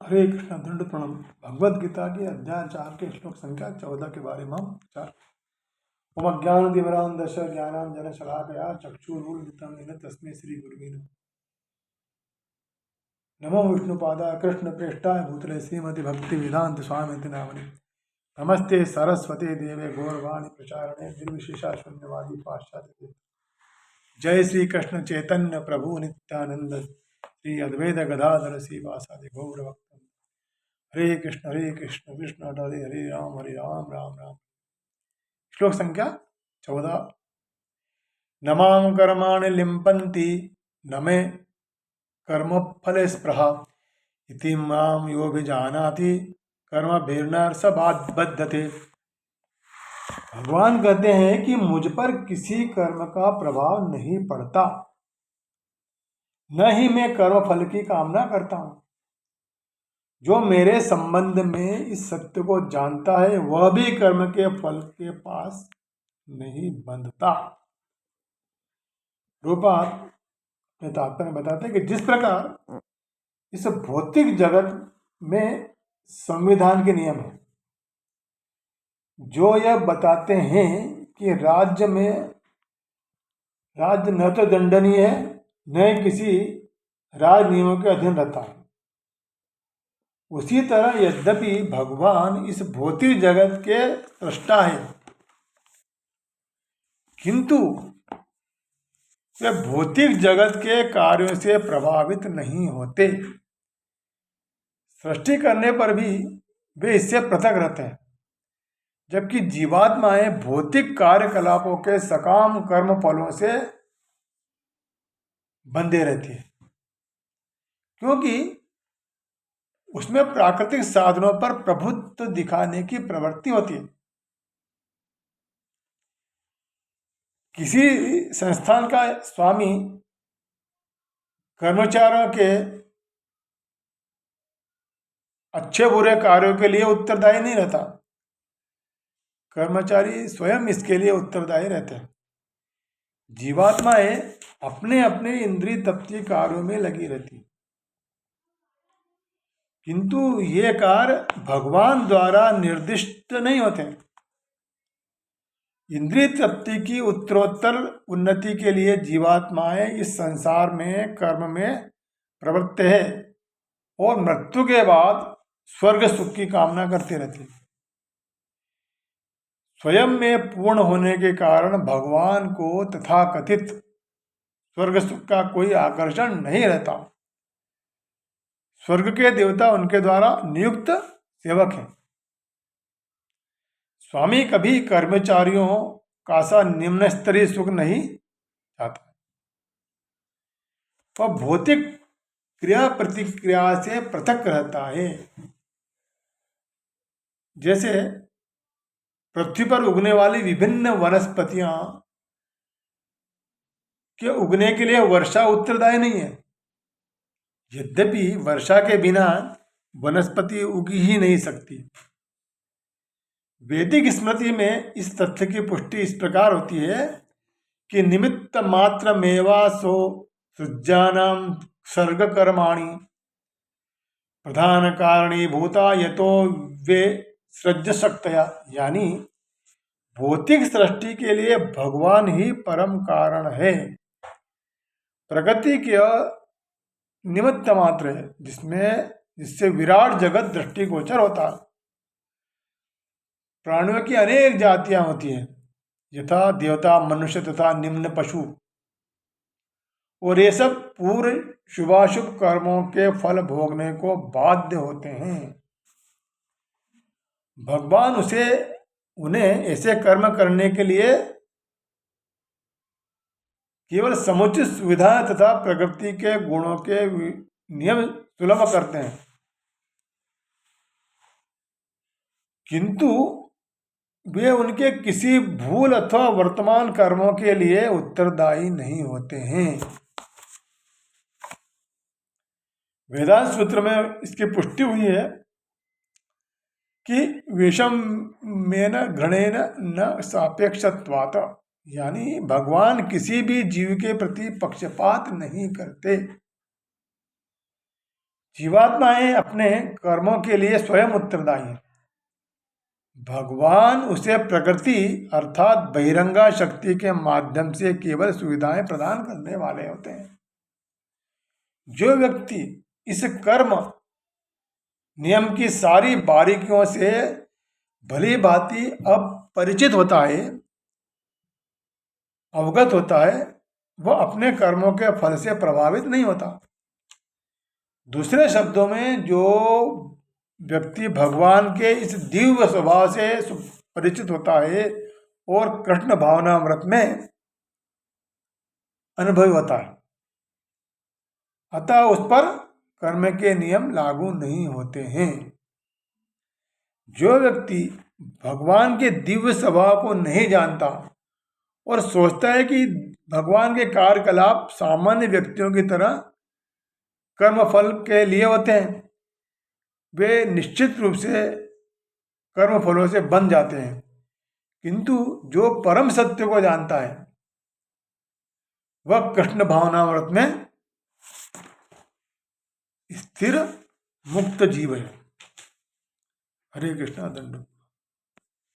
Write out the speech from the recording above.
हरे कृष्ण दंड प्रणाम। भगवद गीता के अध्याय 4 के श्लोक संख्या 14 के बारे में हम विचार। ओम ज्ञान दिवरांदश ज्ञानांजन शलाकया चक्षुरुन्मिलितं येन तस्मै श्री गुरुवे नमः। नमो विष्णुपादाय कृष्ण प्रेष्ठाय भूतले श्रीमति भक्ति वेदांत स्वामी नामने। नमस्ते सरस्वती देवे गौरवाणी प्रचारणे निर्विशेषा शून्यवादी पाश्चात्य। जय श्री कृष्ण चैतन्य प्रभु नित्यानंद श्री अद्वैत गदाधर श्रीवासादि गौरभक्त। हरे कृष्ण कृष्ण हरे हरे राम राम राम। श्लोक संख्या 14। नमां कर्माणि लिम्पन्ति न मे कर्मफले स्पृहा इति मां यो विजानाति कर्मभिर्न स बद्धते। भगवान कहते हैं कि मुझ पर किसी कर्म का प्रभाव नहीं पड़ता, न ही मैं कर्म फल की कामना करता हूं। जो मेरे संबंध में इस सत्य को जानता है वह भी कर्म के फल के पास नहीं बंधता। रूपपाद तात्पर्य बताते हैं कि जिस प्रकार इस भौतिक जगत में संविधान के नियम है जो यह बताते हैं कि राज्य न तो दंडनीय है न किसी राज नियमों के अधीन रहता है, उसी तरह यद्यपि भगवान इस भौतिक जगत के सृष्टा है किंतु वे भौतिक जगत के कार्यों से प्रभावित नहीं होते। सृष्टि करने पर भी वे इससे पृथक रहते हैं, जबकि जीवात्माएं भौतिक कार्यकलापों के सकाम कर्म फलों से बंधे रहती है, क्योंकि उसमें प्राकृतिक साधनों पर प्रभुत्व दिखाने की प्रवृत्ति होती है। किसी संस्थान का स्वामी कर्मचारियों के अच्छे बुरे कार्यों के लिए उत्तरदायी नहीं रहता, कर्मचारी स्वयं इसके लिए उत्तरदायी रहते हैं। जीवात्माएं अपने अपने इंद्रिय तृप्ति कार्यों में लगी रहती, किंतु ये कार्य भगवान द्वारा निर्दिष्ट नहीं होते। इंद्रिय तृप्ति की उत्तरोत्तर उन्नति के लिए जीवात्माएं इस संसार में कर्म में प्रवृत्त है और मृत्यु के बाद स्वर्ग सुख की कामना करते रहते। स्वयं में पूर्ण होने के कारण भगवान को तथाकथित स्वर्ग सुख का कोई आकर्षण नहीं रहता। स्वर्ग के देवता उनके द्वारा नियुक्त सेवक हैं। स्वामी कभी कर्मचारियों का सा निम्न स्तरीय सुख नहीं चाहता। वह भौतिक क्रिया प्रतिक्रिया से पृथक रहता है। जैसे पृथ्वी पर उगने वाली विभिन्न वनस्पतियां के उगने के लिए वर्षा उत्तरदायी नहीं है, यद्यपि वर्षा के बिना वनस्पति उगी ही नहीं सकती। वैदिक स्मृति में इस तथ्य की पुष्टि इस प्रकार होती है कि निमित्त मात्र मेवासो सृज्यानाम सर्ग कर्माणि प्रधान कारणी भूता यतो वे सृज शक्तया। यानी भौतिक सृष्टि के लिए भगवान ही परम कारण है। प्रगति के निमित्त मात्र है जिससे विराट जगत दृष्टिगोचर होता है। प्राणियों की अनेक जातियां होती हैं, यथा देवता, मनुष्य तथा निम्न पशु, और ये सब पूर्व शुभाशुभ कर्मों के फल भोगने को बाध्य होते हैं। भगवान उन्हें ऐसे कर्म करने के लिए केवल समुचित सुविधाएं तथा प्रकृति के गुणों के नियम सुलभ करते हैं, किंतु वे उनके किसी भूल अथवा वर्तमान कर्मों के लिए उत्तरदायी नहीं होते हैं। वेदांत सूत्र में इसकी पुष्टि हुई है कि विषमेन घृणेन न सापेक्षत्वात्, यानी भगवान किसी भी जीव के प्रति पक्षपात नहीं करते। जीवात्माएं अपने कर्मों के लिए स्वयं उत्तरदायी हैं। भगवान उसे प्रकृति अर्थात बहिरंगा शक्ति के माध्यम से केवल सुविधाएं प्रदान करने वाले होते हैं। जो व्यक्ति इस कर्म नियम की सारी बारीकियों से भली भांति अपरिचित होता है, अवगत होता है, वह अपने कर्मों के फल से प्रभावित नहीं होता। दूसरे शब्दों में, जो व्यक्ति भगवान के इस दिव्य स्वभाव से परिचित होता है और कृष्ण भावनामृत में अनुभवी होता है, अतः उस पर कर्म के नियम लागू नहीं होते हैं। जो व्यक्ति भगवान के दिव्य स्वभाव को नहीं जानता और सोचता है कि भगवान के कार्यकलाप सामान्य व्यक्तियों की तरह कर्म फल के लिए होते हैं, वे निश्चित रूप से कर्म फलों से बन जाते हैं। किंतु जो परम सत्य को जानता है, वह कृष्ण भावनामृत में स्थिर मुक्त जीव है। हरे कृष्णा दंड।